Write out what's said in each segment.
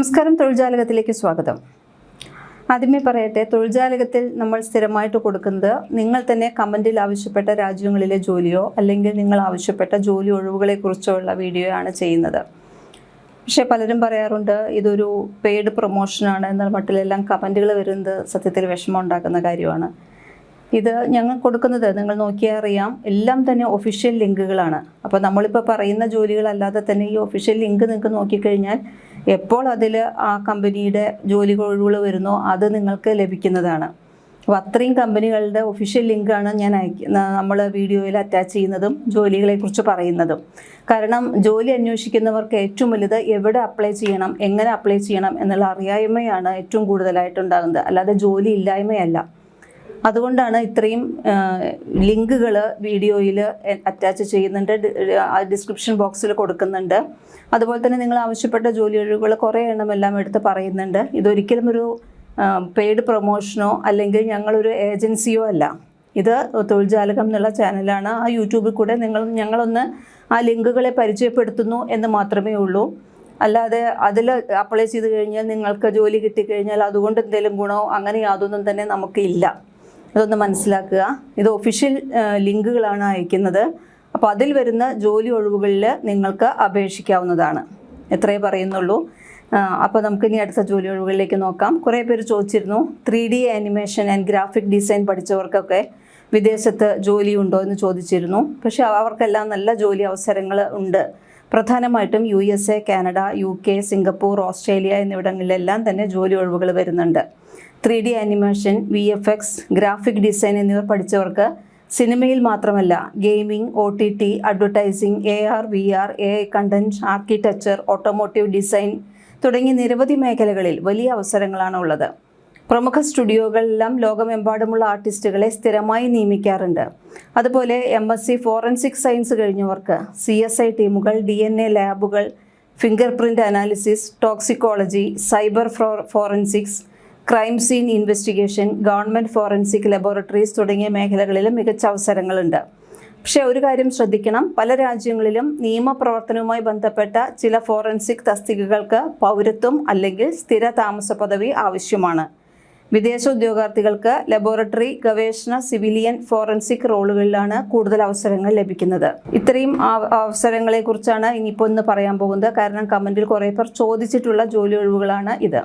നമസ്കാരം, തൊഴിൽജാലകത്തിലേക്ക് സ്വാഗതം. ആദ്യമേ പറയട്ടെ, തൊഴിൽജാലകത്തിൽ നമ്മൾ സ്ഥിരമായിട്ട് കൊടുക്കുന്നത് നിങ്ങൾ തന്നെ കമൻറ്റിൽ ആവശ്യപ്പെട്ട രാജ്യങ്ങളിലെ ജോലിയോ അല്ലെങ്കിൽ നിങ്ങൾ ആവശ്യപ്പെട്ട ജോലി ഒഴിവുകളെക്കുറിച്ചുള്ള വീഡിയോ ആണ് ചെയ്യുന്നത്. പക്ഷേ പലരും പറയാറുണ്ട് ഇതൊരു പെയ്ഡ് പ്രൊമോഷനാണ് എന്നാൽ മട്ടിലെല്ലാം കമൻറ്റുകൾ വരുന്നത് സത്യത്തിൽ വിഷമം ഉണ്ടാക്കുന്ന കാര്യമാണ്. ഇത് ഞങ്ങൾ കൊടുക്കുന്നത് നിങ്ങൾ നോക്കിയാൽ അറിയാം, എല്ലാം തന്നെ ഒഫീഷ്യൽ ലിങ്കുകളാണ്. അപ്പോൾ നമ്മളിപ്പോൾ പറയുന്ന ജോലികളല്ലാതെ തന്നെ ഈ ഒഫീഷ്യൽ ലിങ്ക് നിങ്ങൾക്ക് നോക്കിക്കഴിഞ്ഞാൽ എപ്പോൾ അതിൽ ആ കമ്പനിയുടെ ജോലി ഒഴിവുകൾ വരുന്നോ അത് നിങ്ങൾക്ക് ലഭിക്കുന്നതാണ്. അപ്പോൾ അത്രയും കമ്പനികളുടെ ഒഫീഷ്യൽ ലിങ്കാണ് നമ്മൾ വീഡിയോയിൽ അറ്റാച്ച് ചെയ്യുന്നതും ജോലികളെക്കുറിച്ച് പറയുന്നതും. കാരണം ജോലി അന്വേഷിക്കുന്നവർക്ക് ഏറ്റവും വലുത് എവിടെ അപ്ലൈ ചെയ്യണം, എങ്ങനെ അപ്ലൈ ചെയ്യണം എന്നുള്ള അറിയായ്മയാണ് ഏറ്റവും കൂടുതലായിട്ടുണ്ടാകുന്നത്, അല്ലാതെ ജോലി ഇല്ലായ്മയല്ല. അതുകൊണ്ടാണ് ഇത്രയും ലിങ്കുകൾ വീഡിയോയിൽ അറ്റാച്ച് ചെയ്യുന്നുണ്ട്, ഡിസ്ക്രിപ്ഷൻ ബോക്സിൽ കൊടുക്കുന്നുണ്ട്. അതുപോലെ തന്നെ നിങ്ങൾ ആവശ്യപ്പെട്ട ജോലി ഒഴിവുകൾ കുറേ എണ്ണമെല്ലാം എടുത്ത് പറയുന്നുണ്ട്. ഇതൊരിക്കലും ഒരു പെയ്ഡ് പ്രൊമോഷനോ അല്ലെങ്കിൽ ഞങ്ങളൊരു ഏജൻസിയോ അല്ല. ഇത് തൊഴിൽജാലകം എന്നുള്ള ചാനലാണ്. ആ യൂട്യൂബിൽ കൂടെ ഞങ്ങളൊന്ന് ആ ലിങ്കുകളെ പരിചയപ്പെടുത്തുന്നു എന്ന് മാത്രമേ ഉള്ളൂ. അല്ലാതെ അതിൽ അപ്ലൈ ചെയ്ത് കഴിഞ്ഞാൽ നിങ്ങൾക്ക് ജോലി കിട്ടിക്കഴിഞ്ഞാൽ അതുകൊണ്ട് എന്തെങ്കിലും ഗുണമോ അങ്ങനെ യാതൊന്നും തന്നെ നമുക്കില്ല. ഇതൊന്ന് മനസ്സിലാക്കുക. ഇത് ഒഫീഷ്യൽ ലിങ്കുകളാണ് അയക്കുന്നത്. അപ്പോൾ അതിൽ വരുന്ന ജോലി ഒഴിവുകളിൽ നിങ്ങൾക്ക് അപേക്ഷിക്കാവുന്നതാണ്. എത്രയേ പറയുന്നുള്ളൂ. അപ്പോൾ നമുക്കിനി അടുത്ത ജോലി ഒഴിവുകളിലേക്ക് നോക്കാം. കുറേ പേര് ചോദിച്ചിരുന്നു 3D animation and graphic design പഠിച്ചവർക്കൊക്കെ വിദേശത്ത് ജോലി ഉണ്ടോ എന്ന് ചോദിച്ചിരുന്നു. പക്ഷേ അവർക്കെല്ലാം നല്ല ജോലി അവസരങ്ങൾ ഉണ്ട്. പ്രധാനമായിട്ടും USA, Canada, UK, Singapore, Australia എന്നിവിടങ്ങളിലെല്ലാം തന്നെ ജോലി ഒഴിവുകൾ വരുന്നുണ്ട്. 3D animation, VFX, graphic design എന്നിവർ പഠിച്ചവർക്ക് സിനിമയിൽ മാത്രമല്ല gaming, OTT, advertising, AR, VR, AI content, architecture, automotive design തുടങ്ങി നിരവധി മേഖലകളിൽ വലിയ അവസരങ്ങളാണ് ഉള്ളത്. പ്രമുഖ സ്റ്റുഡിയോകളെല്ലാം ലോകമെമ്പാടുമുള്ള ആർട്ടിസ്റ്റുകളെ സ്ഥിരമായി നിയമിക്കാറുണ്ട്. അതുപോലെ MSc ഫോറൻസിക് സയൻസ് കഴിഞ്ഞവർക്ക് CSI ടീമുകൾ, DNA ലാബുകൾ, finger print analysis, toxicology, cyber forensics, crime scene investigation, government forensic laboratories തുടങ്ങിയ മേഖലകളിലും മികച്ച അവസരങ്ങളുണ്ട്. പക്ഷേ ഒരു കാര്യം ശ്രദ്ധിക്കണം, പല രാജ്യങ്ങളിലും നിയമപ്രവർത്തനവുമായി ബന്ധപ്പെട്ട ചില ഫോറൻസിക് തസ്തികകൾക്ക് പൗരത്വം അല്ലെങ്കിൽ സ്ഥിര താമസ പദവി ആവശ്യമാണ്. വിദേശ ഉദ്യോഗാർത്ഥികൾക്ക് ലബോറട്ടറി, ഗവേഷണ, സിവിലിയൻ, ഫോറൻസിക് റോളുകളിലാണ് കൂടുതൽ അവസരങ്ങൾ ലഭിക്കുന്നത്. ഇത്രയും അവസരങ്ങളെക്കുറിച്ചാണ് ഇനിയിപ്പോൾ ഇന്ന് പറയാൻ പോകുന്നത്. കാരണം കമൻറ്റിൽ കുറേ പേർ ചോദിച്ചിട്ടുള്ള ജോലി ഒഴിവുകളാണ് ഇത്.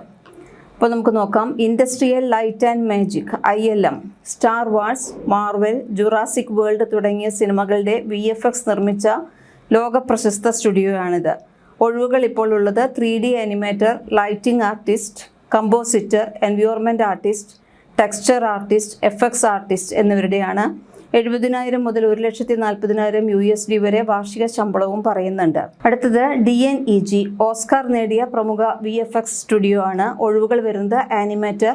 അപ്പോൾ നമുക്ക് നോക്കാം. Industrial light and magic, ILM, star wars, Marvel, Jurassic world തുടങ്ങിയ സിനിമകളുടെ VFX നിർമ്മിച്ച ലോകപ്രശസ്ത സ്റ്റുഡിയോയാണിത്. ഒഴിവുകൾ ഇപ്പോൾ ഉള്ളത് 3D animator, lighting artist, compositor, environment artist, texture artist, FX artist എന്നിവരുടെയാണ്. 70,000 മുതൽ 1,40,000 USD വരെ വാർഷിക ശമ്പളവും പറയുന്നുണ്ട്. അടുത്തത് DNEG, ഓസ്കാർ നേടിയ പ്രമുഖ VFX സ്റ്റുഡിയോ ആണ്. ഒഴിവുകൾ വരുന്നത് animator,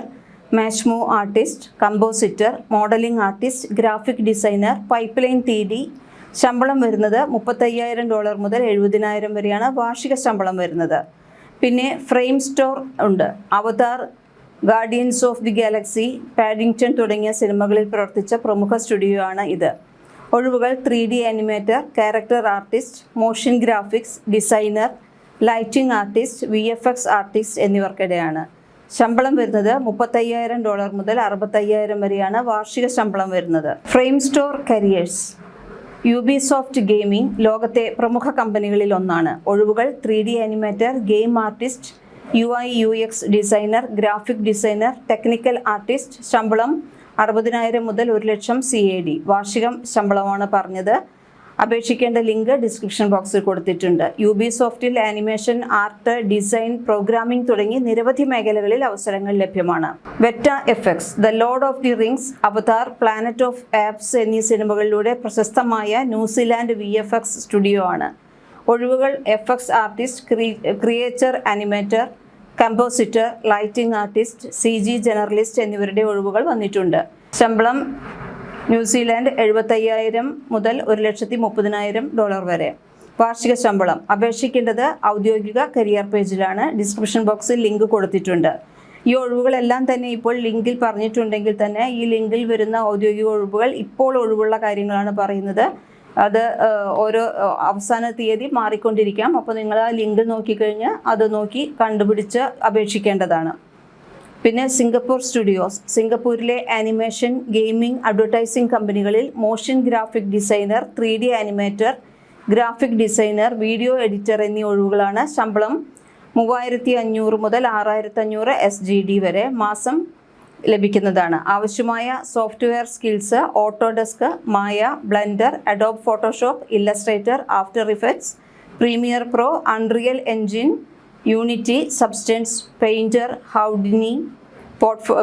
match move artist, compositor, modelling artist, graphic designer, pipeline 3D. ശമ്പളം വരുന്നത് $35,000 മുതൽ 70,000 വരെയാണ് വാർഷിക ശമ്പളം വരുന്നത്. പിന്നെ ഫ്രെയിം സ്റ്റോർ ഉണ്ട്. Avatar, Guardians of the Galaxy, Paddington തുടങ്ങിയ സിനിമകളിൽ പ്രവർത്തിച്ച പ്രമുഖ സ്റ്റുഡിയോ ആണ് ഇത്. ഒഴിവുകൾ 3D animator, character artist, motion graphics designer, lighting artist, VFX artist എന്നിവർക്കിടെയാണ്. ശമ്പളം വരുന്നത് $35,000 മുതൽ 65,000 വരെയാണ് വാർഷിക ശമ്പളം വരുന്നത്. Framestore careers, Ubisoft gaming ലോകത്തെ പ്രമുഖ കമ്പനികളിൽ ഒന്നാണ്. ഒഴിവുകൾ 3D animator, game artist, UI UX designer, graphic designer, technical artist. ശമ്പളം 60,000 മുതൽ 1,00,000 CAD വാർഷികം ശമ്പളമാണ് പറഞ്ഞത്. അപേക്ഷിക്കേണ്ട ലിങ്ക് ഡിസ്ക്രിപ്ഷൻ ബോക്സിൽ കൊടുത്തിട്ടുണ്ട്. യൂബിസോഫ്റ്റിൽ ആനിമേഷൻ, ആർട്ട്, ഡിസൈൻ, പ്രോഗ്രാമിംഗ് തുടങ്ങി നിരവധി മേഖലകളിൽ അവസരങ്ങൾ ലഭ്യമാണ്. Weta FX, the lord of the rings, avatar, planet of apes എന്നീ സിനിമകളിലൂടെ പ്രശസ്തമായ ന്യൂസിലാൻഡ് VFX സ്റ്റുഡിയോ ആണ്. ഒഴിവുകൾ FX artist, creature animator, compositor, lighting artist, CG journalist എന്നിവരുടെ ഒഴിവുകൾ വന്നിട്ടുണ്ട്. ശമ്പളം ന്യൂസിലാൻഡ് 75,000 മുതൽ 1,30,000 വരെ. വാർഷിക ശമ്പളം അപേക്ഷിക്കേണ്ടത് ഔദ്യോഗിക കരിയർ പേജിലാണ്. ഡിസ്ക്രിപ്ഷൻ ബോക്സിൽ ലിങ്ക് കൊടുത്തിട്ടുണ്ട്. ഈ ഒഴിവുകളെല്ലാം തന്നെ ഇപ്പോൾ ലിങ്കിൽ പറഞ്ഞിട്ടുണ്ടെങ്കിൽ തന്നെ ഈ ലിങ്കിൽ വരുന്ന ഔദ്യോഗിക ഒഴിവുകൾ ഇപ്പോൾ ഒഴിവുള്ള കാര്യങ്ങളാണ് പറയുന്നത്. അത് ഓരോ അവസാന തീയതി മാറിക്കൊണ്ടിരിക്കാം. അപ്പോൾ നിങ്ങൾ ആ ലിങ്ക് നോക്കിക്കഴിഞ്ഞ് അത് നോക്കി കണ്ടുപിടിച്ച് അപേക്ഷിക്കേണ്ടതാണ്. പിന്നെ സിംഗപ്പൂർ സ്റ്റുഡിയോസ്, സിംഗപ്പൂരിലെ ആനിമേഷൻ, ഗെയിമിംഗ്, അഡ്വർടൈസിംഗ് കമ്പനികളിൽ motion graphic designer, 3D animator, graphic designer, video editor എന്നീ ഒഴിവുകളാണ്. ശമ്പളം 3500 മുതൽ 6500 SGD വരെ മാസം ലഭിക്കുന്നതാണ്. ആവശ്യമായ software skills: Autodesk, Maya, Blender, Adobe Photoshop, Illustrator, After Effects, Premiere Pro, Unreal Engine, Unity, Substance, Painter, Houdini,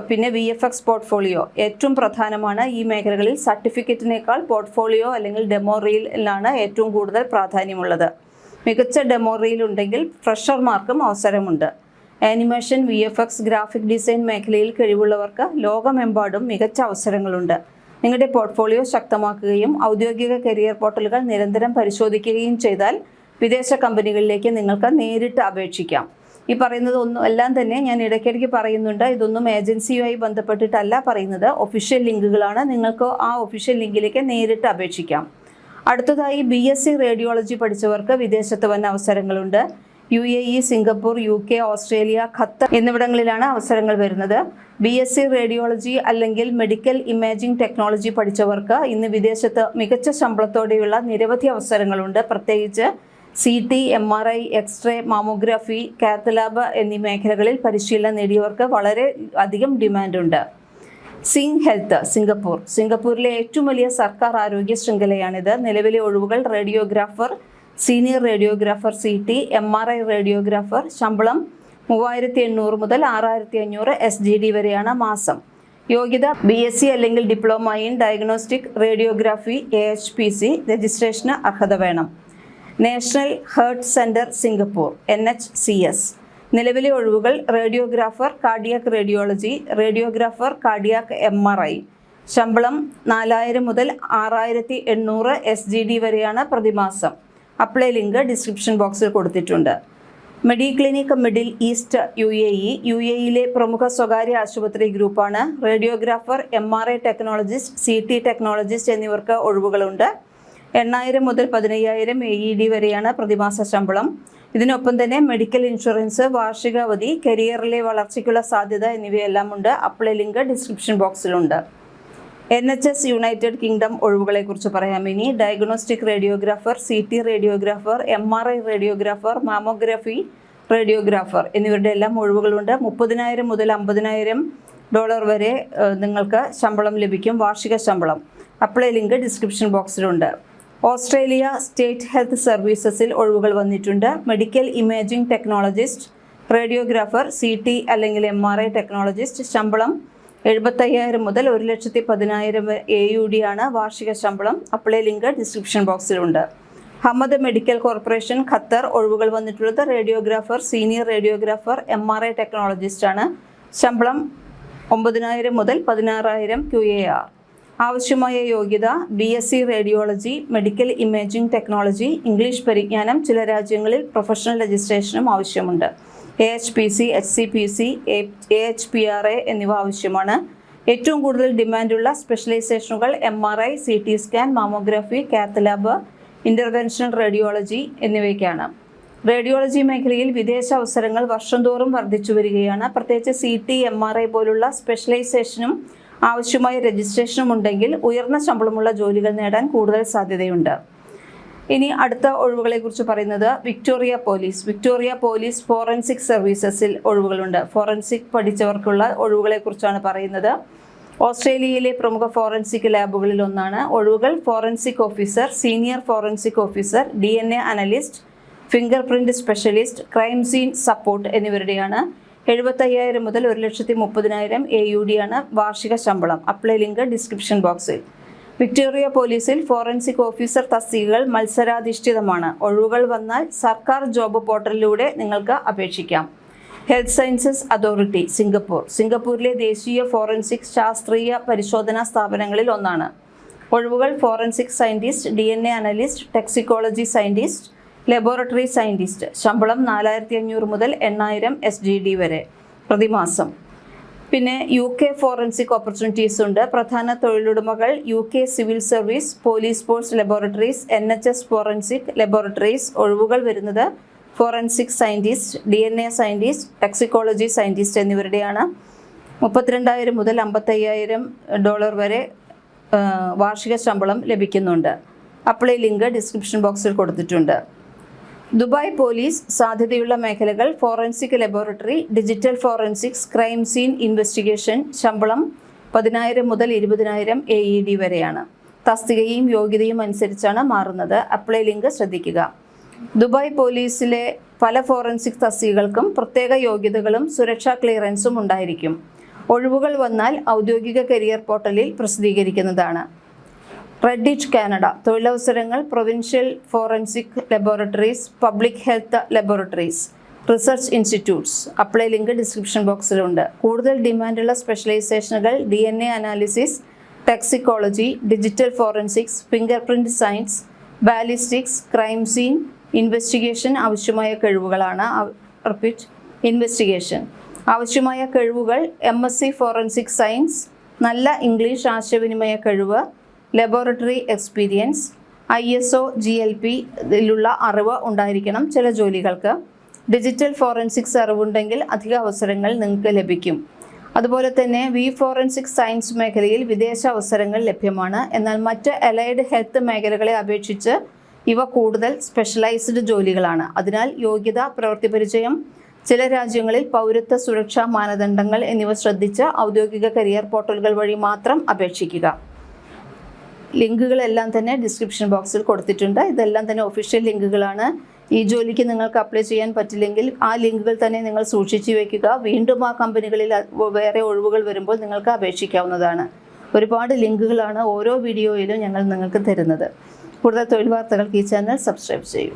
പിന്നെ VFX പോർട്ട്ഫോളിയോ ഏറ്റവും പ്രധാനമാണ്. ഈ മേഖലകളിൽ സർട്ടിഫിക്കറ്റിനേക്കാൾ പോർട്ട്ഫോളിയോ അല്ലെങ്കിൽ ഡെമോ റീലിനാണ് ഏറ്റവും കൂടുതൽ പ്രാധാന്യമുള്ളത്. മികച്ച ഡെമോ റീൽ ഉണ്ടെങ്കിൽ ഫ്രഷർമാർക്കും അവസരമുണ്ട്. ആനിമേഷൻ, VFX, ഗ്രാഫിക് ഡിസൈൻ മേഖലയിൽ കഴിവുള്ളവർക്ക് ലോകമെമ്പാടും മികച്ച അവസരങ്ങളുണ്ട്. നിങ്ങളുടെ പോർട്ട്ഫോളിയോ ശക്തമാക്കുകയും ഔദ്യോഗിക കരിയർ പോർട്ടലുകൾ നിരന്തരം പരിശോധിക്കുകയും ചെയ്താൽ വിദേശ കമ്പനികളിലേക്ക് നിങ്ങൾക്ക് നേരിട്ട് അപേക്ഷിക്കാം. ഈ പറയുന്നത് എല്ലാം തന്നെ ഞാൻ ഇടയ്ക്കിടയ്ക്ക് പറയുന്നുണ്ട്. ഇതൊന്നും ഏജൻസിയുമായി ബന്ധപ്പെട്ടിട്ടല്ല പറയുന്നത്. ഒഫീഷ്യൽ ലിങ്കുകളാണ്. നിങ്ങൾക്ക് ആ ഒഫീഷ്യൽ ലിങ്കിലേക്ക് നേരിട്ട് അപേക്ഷിക്കാം. അടുത്തതായി BSc റേഡിയോളജി പഠിച്ചവർക്ക് വിദേശത്ത് വന്ന അവസരങ്ങളുണ്ട്. UAE, Singapore, UK, Australia, Qatar എന്നിവിടങ്ങളിലാണ് അവസരങ്ങൾ വരുന്നത്. BSc റേഡിയോളജി അല്ലെങ്കിൽ മെഡിക്കൽ ഇമേജിംഗ് ടെക്നോളജി പഠിച്ചവർക്ക് ഇന്ന് വിദേശത്ത് മികച്ച ശമ്പളത്തോടെയുള്ള നിരവധി അവസരങ്ങളുണ്ട്. പ്രത്യേകിച്ച് CT, MRI, x ray, mammography, cath lab എന്നീ മേഖലകളിൽ പരിശീലനം നേടിയവർക്ക് വളരെ അധികം ഡിമാൻഡുണ്ട്. സിംഗ് ഹെൽത്ത്, സിംഗപ്പൂർ, സിംഗപ്പൂരിലെ ഏറ്റവും വലിയ സർക്കാർ ആരോഗ്യ ശൃംഖലയാണിത്. നിലവിലെ ഒഴിവുകൾ: radiographer, senior radiographer, CT, MRI radiographer. ശമ്പളം 3800 മുതൽ 6500 SGD വരെയാണ് മാസം. യോഗ്യത: BSc അല്ലെങ്കിൽ diploma in diagnostic radiography AHPC. രജിസ്ട്രേഷന് അർഹത വേണം. National Heart Centre Singapore NHCS. നിലവിലെ ഒഴിവുകൾ: radiographer, cardiac radiology, radiographer, cardiac MRI. ശമ്പളം 4000 മുതൽ 6800 SGD വരെയാണ് പ്രതിമാസം. അപ്ലൈ ലിങ്ക് ഡിസ്ക്രിപ്ഷൻ ബോക്സിൽ കൊടുത്തിട്ടുണ്ട്. മെഡിക്ലിനിക് മിഡിൽ ഈസ്റ്റ് UAE പ്രമുഖ സ്വകാര്യ ആശുപത്രി ഗ്രൂപ്പാണ്. Radiographer, MRI technologist, CT technologist എന്നിവർക്ക് ഒഴിവുകളുണ്ട്. 8000 മുതൽ 15000 AED വരെയാണ് പ്രതിമാസ ശമ്പളം. ഇതിനൊപ്പം തന്നെ മെഡിക്കൽ ഇൻഷുറൻസ്, വാർഷികാവധി, കരിയറിലെ വളർച്ചയ്ക്കുള്ള സാധ്യത എന്നിവയെല്ലാം ഉണ്ട്. അപ്ലൈ ലിങ്ക് ഡിസ്ക്രിപ്ഷൻ ബോക്സിലുണ്ട്. NHS യുണൈറ്റഡ് കിങ്ഡം ഒഴിവുകളെക്കുറിച്ച് പറയാം ഇനി. Diagnostic radiographer, CT radiographer, MRI radiographer, mammography radiographer എന്നിവരുടെ എല്ലാം ഒഴിവുകളുണ്ട്. 30,000 മുതൽ $50,000 വരെ നിങ്ങൾക്ക് ശമ്പളം ലഭിക്കും, വാർഷിക ശമ്പളം. അപ്ലൈ ലിങ്ക് ഡിസ്ക്രിപ്ഷൻ ബോക്സിലുണ്ട്. ഓസ്ട്രേലിയ സ്റ്റേറ്റ് ഹെൽത്ത് സർവീസസിൽ ഒഴിവുകൾ വന്നിട്ടുണ്ട്. Medical imaging technologist, radiographer, CT അല്ലെങ്കിൽ MRI ടെക്നോളജിസ്റ്റ്. ശമ്പളം 75,000 മുതൽ 1,10,000 AUD ആണ് വാർഷിക ശമ്പളം. അപ്ലൈ ലിങ്ക് ഡിസ്ക്രിപ്ഷൻ ബോക്സിലുണ്ട്. ഹമദ് മെഡിക്കൽ കോർപ്പറേഷൻ ഖത്തർ ഒഴിവുകൾ വന്നിട്ടുള്ളത്. Radiographer, senior radiographer, MRI technologist ആണ്. ശമ്പളം 9,000 മുതൽ 16,000 QAR. ആവശ്യമായ യോഗ്യത: BSc radiology, medical imaging technology, English പരിജ്ഞാനം. ചില രാജ്യങ്ങളിൽ പ്രൊഫഷണൽ രജിസ്ട്രേഷനും ആവശ്യമുണ്ട്. AHPC, HCPC, AHPRA എന്നിവ ആവശ്യമാണ്. ഏറ്റവും കൂടുതൽ ഡിമാൻഡുള്ള സ്പെഷ്യലൈസേഷനുകൾ MRI, CT scan, mammography, cath lab, interventional radiology എന്നിവയ്ക്കാണ്. റേഡിയോളജി മേഖലയിൽ വിദേശ അവസരങ്ങൾ വർഷം തോറും വർദ്ധിച്ചു വരികയാണ്. പ്രത്യേകിച്ച് CT, MRI പോലുള്ള സ്പെഷ്യലൈസേഷനും ആവശ്യമായ രജിസ്ട്രേഷനും ഉണ്ടെങ്കിൽ ഉയർന്ന ശമ്പളമുള്ള ജോലികൾ നേടാൻ കൂടുതൽ സാധ്യതയുണ്ട്. ഇനി അടുത്ത ഒഴിവുകളെക്കുറിച്ച് പറയുന്നത് വിക്ടോറിയ പോലീസ് ഫോറൻസിക് സർവീസസിൽ ഒഴിവുകളുണ്ട്. ഫോറൻസിക് പഠിച്ചവർക്കുള്ള ഒഴിവുകളെക്കുറിച്ചാണ് പറയുന്നത്. ഓസ്ട്രേലിയയിലെ പ്രമുഖ ഫോറൻസിക് ലാബുകളിൽ ഒന്നാണ്. ഒഴിവുകൾ: forensic officer, senior forensic officer, DNA analyst, fingerprint specialist, crime scene support എന്നിവരുടെയാണ്. 75,000 മുതൽ 1,30,000 AUD ആണ് വാർഷിക ശമ്പളം. അപ്ലൈ ലിങ്ക് ഡിസ്ക്രിപ്ഷൻ ബോക്സിൽ. വിക്ടോറിയ പോലീസിൽ ഫോറൻസിക് ഓഫീസർ തസ്തികകൾ മത്സരാധിഷ്ഠിതമാണ്. ഒഴിവുകൾ വന്നാൽ സർക്കാർ ജോബ് പോർട്ടലിലൂടെ നിങ്ങൾക്ക് അപേക്ഷിക്കാം. ഹെൽത്ത് സയൻസസ് അതോറിറ്റി സിംഗപ്പൂരിലെ ദേശീയ ഫോറൻസിക് ശാസ്ത്രീയ പരിശോധനാ സ്ഥാപനങ്ങളിൽ ഒന്നാണ്. ഒഴിവുകൾ: forensic scientist, DNA analyst, toxicology scientist, laboratory scientist. ശമ്പളം 4,500 മുതൽ 8,000 SGD വരെ പ്രതിമാസം. പിന്നെ UK ഫോറൻസിക് ഓപ്പർച്യൂണിറ്റീസ് ഉണ്ട്. പ്രധാന തൊഴിലുടമകൾ UK civil service, police force laboratories, NHS forensic laboratories. ഒഴിവുകൾ വരുന്നത് forensic scientist, DNA scientist, toxicology scientist എന്നിവരുടെയാണ്. 32,000 മുതൽ $55,000 വരെ വാർഷിക ശമ്പളം ലഭിക്കുന്നുണ്ട്. അപ്ലൈ ലിങ്ക് ഡിസ്ക്രിപ്ഷൻ ബോക്സിൽ കൊടുത്തിട്ടുണ്ട്. ദുബായ് പോലീസ് സാധ്യതയുള്ള മേഖലകൾ forensic laboratory, digital forensics, crime scene investigation. ശമ്പളം 10,000 മുതൽ 20,000 AED വരെയാണ്. തസ്തികയും യോഗ്യതയും അനുസരിച്ചാണ് മാറുന്നത്. അപ്ലൈ ലിങ്ക് ശ്രദ്ധിക്കുക. ദുബായ് പോലീസിലെ പല ഫോറൻസിക് തസ്തികകൾക്കും പ്രത്യേക യോഗ്യതകളും സുരക്ഷാ ക്ലിയറൻസും ഉണ്ടായിരിക്കും. ഒഴിവുകൾ വന്നാൽ ഔദ്യോഗിക കരിയർ പോർട്ടലിൽ പ്രസിദ്ധീകരിക്കുന്നതാണ്. റെഡിച്ച് കാനഡ തൊഴിലവസരങ്ങൾ provincial forensic laboratories, public health laboratories, research institutes. Apply link description ബോക്സിലുണ്ട്. കൂടുതൽ ഡിമാൻഡുള്ള സ്പെഷ്യലൈസേഷനുകൾ DNA analysis, toxicology, digital forensics, fingerprint science, ballistics, crime scene investigation. ആവശ്യമായ കഴിവുകളാണ്. ഇൻവെസ്റ്റിഗേഷൻ ആവശ്യമായ കഴിവുകൾ MSc ഫോറൻസിക് സയൻസ്, നല്ല ഇംഗ്ലീഷ് ആശയവിനിമയ കഴിവ്, ലബോറട്ടറി എക്സ്പീരിയൻസ്, ISO GLP യിലുള്ള അറിവ് ഉണ്ടായിരിക്കണം ചില ജോലികൾക്ക്. ഡിജിറ്റൽ ഫോറൻസിക്സ് അറിവുണ്ടെങ്കിൽ അധിക അവസരങ്ങൾ നിങ്ങൾക്ക് ലഭിക്കും. അതുപോലെ തന്നെ ഫോറൻസിക് സയൻസ് മേഖലയിൽ വിദേശ അവസരങ്ങൾ ലഭ്യമാണ്. എന്നാൽ മറ്റ് അലൈഡ് ഹെൽത്ത് മേഖലകളെ അപേക്ഷിച്ച് ഇവ കൂടുതൽ സ്പെഷ്യലൈസ്ഡ് ജോലികളാണ്. അതിനാൽ യോഗ്യത, പ്രവൃത്തി പരിചയം, ചില രാജ്യങ്ങളിൽ പൗരത്വ സുരക്ഷാ മാനദണ്ഡങ്ങൾ എന്നിവ ശ്രദ്ധിച്ച് ഔദ്യോഗിക കരിയർ പോർട്ടലുകൾ വഴി മാത്രം അപേക്ഷിക്കുക. ലിങ്കുകളെല്ലാം തന്നെ ഡിസ്ക്രിപ്ഷൻ ബോക്സിൽ കൊടുത്തിട്ടുണ്ട്. ഇതെല്ലാം തന്നെ ഒഫീഷ്യൽ ലിങ്കുകളാണ്. ഈ ജോലിക്ക് നിങ്ങൾക്ക് അപ്ലൈ ചെയ്യാൻ പറ്റില്ലെങ്കിൽ ആ ലിങ്കുകൾ തന്നെ നിങ്ങൾ സൂക്ഷിച്ചു വയ്ക്കുക. വീണ്ടും ആ കമ്പനികളിൽ വേറെ ഒഴിവുകൾ വരുമ്പോൾ നിങ്ങൾക്ക് അപേക്ഷിക്കാവുന്നതാണ്. ഒരുപാട് ലിങ്കുകളാണ് ഓരോ വീഡിയോയിലും ഞങ്ങൾ നിങ്ങൾക്ക് തരുന്നത്. കൂടുതൽ തൊഴിൽ വാർത്തകൾക്ക് ഈ ചാനൽ സബ്സ്ക്രൈബ് ചെയ്യൂ.